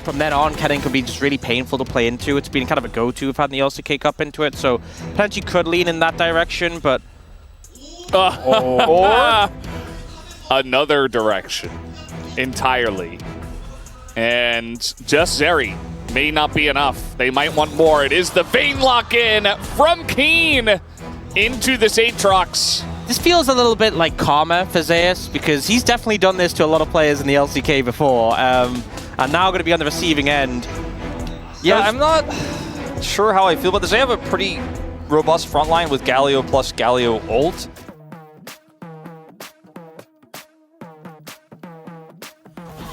from then on, Canyon can be just really painful to play into. It's been kind of a go-to we've had in the LCK Cup into it, so potentially could lean in that direction, but... Or another direction entirely. And just Zeri may not be enough. They might want more. It is the Vayne lock-in from Kiin into this Aatrox. This feels a little bit like karma for Zeus, because he's definitely done this to a lot of players in the LCK before, and now going to be on the receiving end. Yeah, I'm not sure how I feel about this. They have a pretty robust front line with Galio plus Galio ult.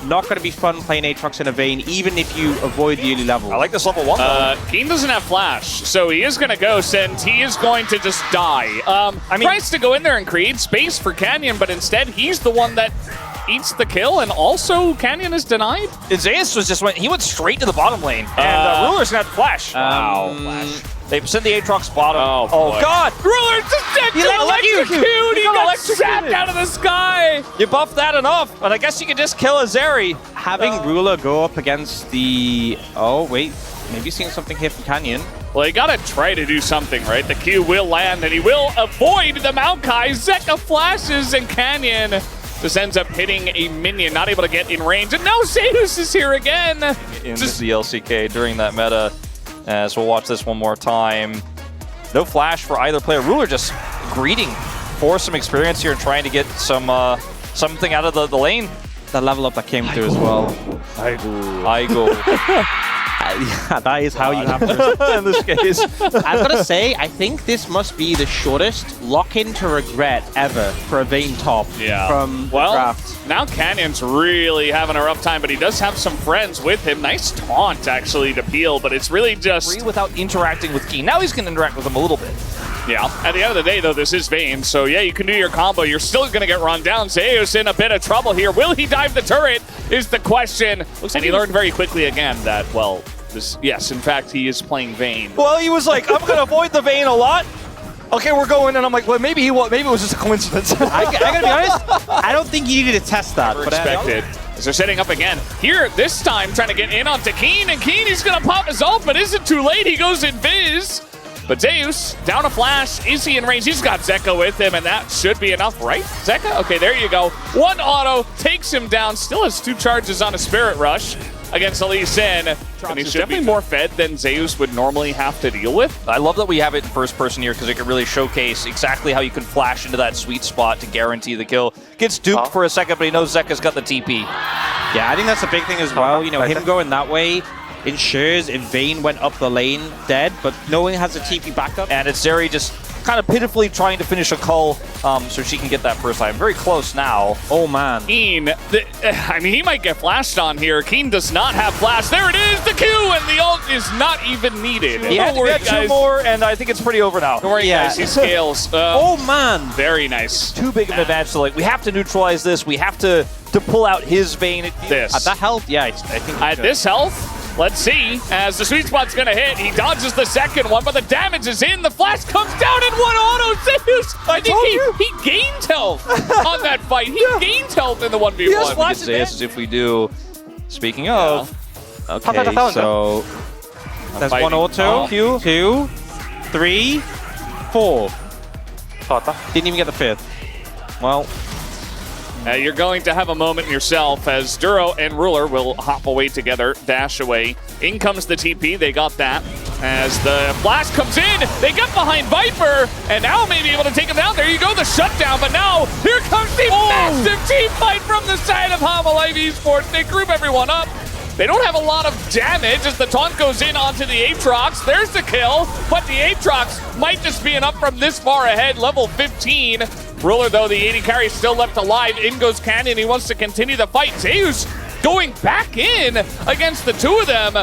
Not going to be fun playing Aatrox in a Vayne, even if you avoid the early level. I like this level 1 though. Kiin doesn't have flash, so he is going to ghost, and he is going to just die. I mean, tries to go in there and create space for Canyon, but instead he's the one that eats the kill, and also Canyon is denied. Zeus was just he went straight to the bottom lane, and Ruler's got flash. Wow, flash. They've sent the Aatrox bottom. Oh God! Ruler just dead to electrocute! He got zapped out of the sky! You buffed that enough, but I guess you can just kill a Zeri. Having Ruler go up against the... Oh, wait. Maybe seeing something here from Canyon. Well, you gotta try to do something, right? The Q will land, and he will avoid the Maokai. Zeka flashes, and Canyon just ends up hitting a minion, not able to get in range. And now Zeus is here again! Into the LCK during that meta. So we'll watch this one more time. No flash for either player. Ruler just greeting for some experience here and trying to get some something out of the lane. The level up that came through as well. I go. Yeah, that is how you have to... in this case. I've got to say, I think this must be the shortest lock-in to regret ever for a Vayne top from the draft. Now Canyon's really having a rough time, but he does have some friends with him. Nice taunt, actually, to peel, but it's really just... Free without interacting with Kiin. Now he's going to interact with him a little bit. Yeah, at the end of the day, though, this is Vayne, so yeah, you can do your combo. You're still going to get run down. Zeus in a bit of trouble here. Will he dive the turret is the question. And he learned very quickly again that, well, yes, in fact, he is playing Vayne. Well, he was like, I'm going to avoid the Vayne a lot. Okay, we're going, and I'm like, well, maybe it was just a coincidence. I gotta be honest, I don't think you needed to test that. Never expected. As they're setting up again. Here, this time, trying to get in onto Kiin, and Kiin, he's gonna pop his ult, but isn't too late. He goes in Viz. But Zeus, down a flash. Is he in range? He's got Zeka with him, and that should be enough, right? Zeka? Okay, there you go. One auto takes him down. Still has 2 charges on a Spirit Rush against Lee Sin. And he's definitely more fed than Zeus would normally have to deal with. I love that we have it in first person here because it can really showcase exactly how you can flash into that sweet spot to guarantee the kill. Gets duped for a second, but he knows Zeka's got the TP. Yeah, I think that's a big thing as well. You know, him going that way ensures if Vayne went up the lane dead, but knowing he has a TP backup. And it's Zeri just kind of pitifully trying to finish a cull so she can get that first time. Very close now. Oh, man. Kiin, I mean, he might get flashed on here. Kiin does not have flash. There it is, the Q, and the ult is not even needed. Yeah, we got 2 more, and I think it's pretty over now. Don't worry, guys. He scales. Oh, man. Very nice. Too big of an advantage. So, like, we have to neutralize this. We have to pull out his Vayne. At that health, yeah, I think at this health, let's see, as the sweet spot's gonna hit, he dodges the second one, but the damage is in, the flash comes down in one auto, Zeus! I think he gained health on that fight. He gained health in the 1v1. He has flashes as if we do. Speaking of, okay, so there's 1 auto, 2, 3, 4. Didn't even get the 5th. Well, you're going to have a moment yourself as Duro and Ruler will hop away together, dash away. In comes the TP, they got that. As the flash comes in, they get behind Viper, and now may be able to take him down. There you go, the shutdown, but now here comes the massive team fight from the side of Homalive Esports. They group everyone up. They don't have a lot of damage as the taunt goes in onto the Aatrox. There's the kill, but the Aatrox might just be enough from this far ahead, level 15. Ruler, though, the AD carry still left alive. In goes Canyon. He wants to continue the fight. Zeus going back in against the 2 of them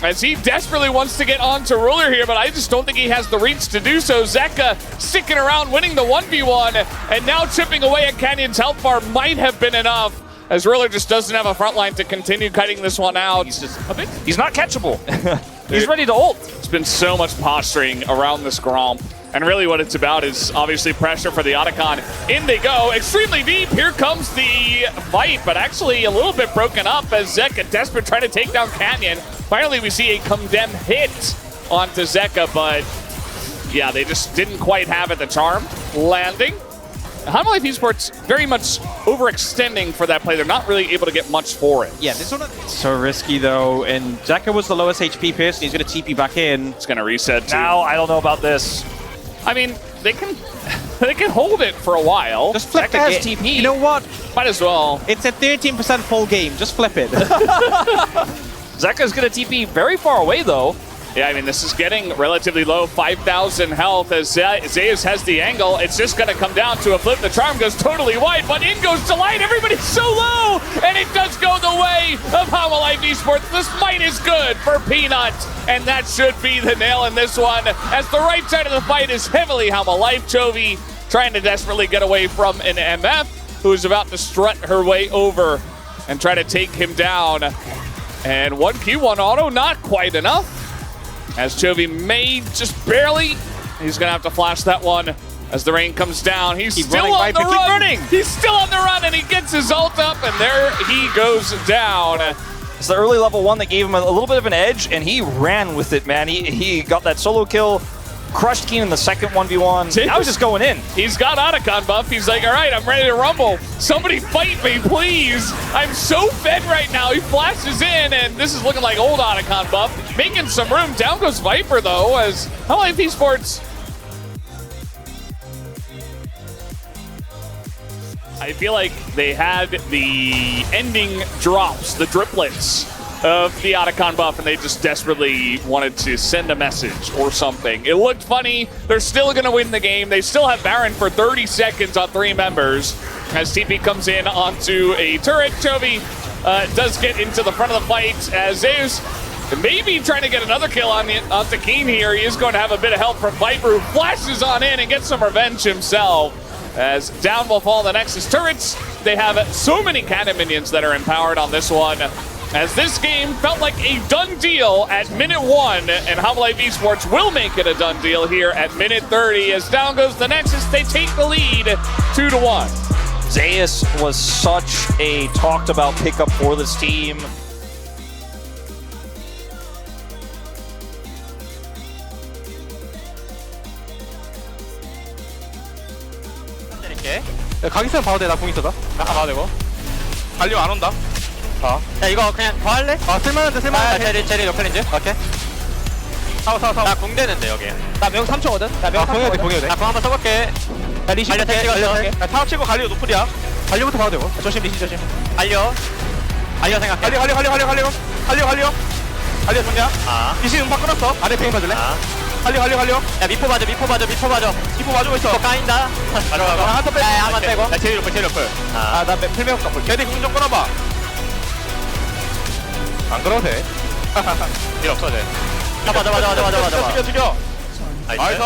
as he desperately wants to get onto Ruler here, but I just don't think he has the reach to do so. Zeka sticking around, winning the 1v1, and now chipping away at Canyon's health bar might have been enough, as Ruler just doesn't have a front line to continue cutting this one out. He's not catchable. He's ready to ult. It's been so much posturing around this Gromp. And really what it's about is obviously pressure for the Otacon. In they go, extremely deep. Here comes the fight, but actually a little bit broken up as Zeka desperate trying to take down Canyon. Finally, we see a condemn hit onto Zeka, but yeah, they just didn't quite have it. The charm landing. Hanwha Life Esports very much overextending for that play. They're not really able to get much for it. Yeah, this one so risky though, and Zeka was the lowest HP person. He's going to TP back in. It's going to reset too. Now, I don't know about this. I mean, they can hold it for a while. Just flip Zeka has it. TP. You know what? Might as well. It's a 13% full game. Just flip it. Zeka's going to TP very far away, though. Yeah, I mean, this is getting relatively low, 5,000 health as Zeus has the angle. It's just going to come down to a flip. The charm goes totally wide, but in goes Delight. Everybody's so low, and it does go the way of Hanwha Life Esports. The smite is good for Peanut, and that should be the nail in this one, as the right side of the fight is heavily Hanwha Life. Chovy trying to desperately get away from an MF, who's about to strut her way over and try to take him down. And 1Q1 auto, not quite enough. As Chovy may just barely, he's gonna have to flash that one as the rain comes down. He's still on the run. He's still on the run, and he gets his ult up, and there he goes down. It's the early level 1 that gave him a little bit of an edge, and he ran with it, man. He got that solo kill, crushed Kiin in the second 1v1. Now he's just going in. He's got Otacon buff. He's like, all right, I'm ready to rumble. Somebody fight me, please. I'm so fed right now. He flashes in, and this is looking like old Otacon buff. Making some room. Down goes Viper, though, as Hanwha Life Esports. I feel like they had the ending drops, the driplets of the Otacon buff, and they just desperately wanted to send a message or something. It looked funny. They're still going to win the game. They still have Baron for 30 seconds on 3 members. As TP comes in onto a turret, Chovy does get into the front of the fight as Zeus maybe trying to get another kill onto Kiin here. He is going to have a bit of help from Viper, who flashes on in and gets some revenge himself. As down will fall the Nexus turrets. They have so many cannon minions that are empowered on this one. As this game felt like a done deal at minute 1, and Hanwha Life Esports will make it a done deal here at minute 30. As down goes the Nexus, they take the lead 2-1. Zeus was such a talked about pickup for this team. 가기 있으면 봐도 돼. 나 공 있어서. 나가 봐도 되고. 갈리오 안 온다. 야 이거 그냥 더 할래? 쓸만한데 쓸만한데. 제리 옆에 렌즈. 오케이. 사워. 나 공 되는데 여기. 나 명 3초거든. 나 명 3초. 공해도 돼. 나 공 한번 써볼게. 나 리시 갈려 갈려. 나 타워 치고 갈리오 노플이야. 갈리오부터 봐도 되고. 조심 리시 조심. 갈려 생각해. 갈리오 정리야. 리시 음파 끊었어. 아래 페인 봐줄래? 갈려. 야 미포 봐줘. 미포 봐주고 있어. 까인다. 바로 가고. 한번 빼고. 한번 빼고. 나 제일 높을. 나 풀메어 까볼. 걔네 공좀 끊어봐. 안 끊어도 돼. 일 없어 돼. 잡아. 죽여. 나이스.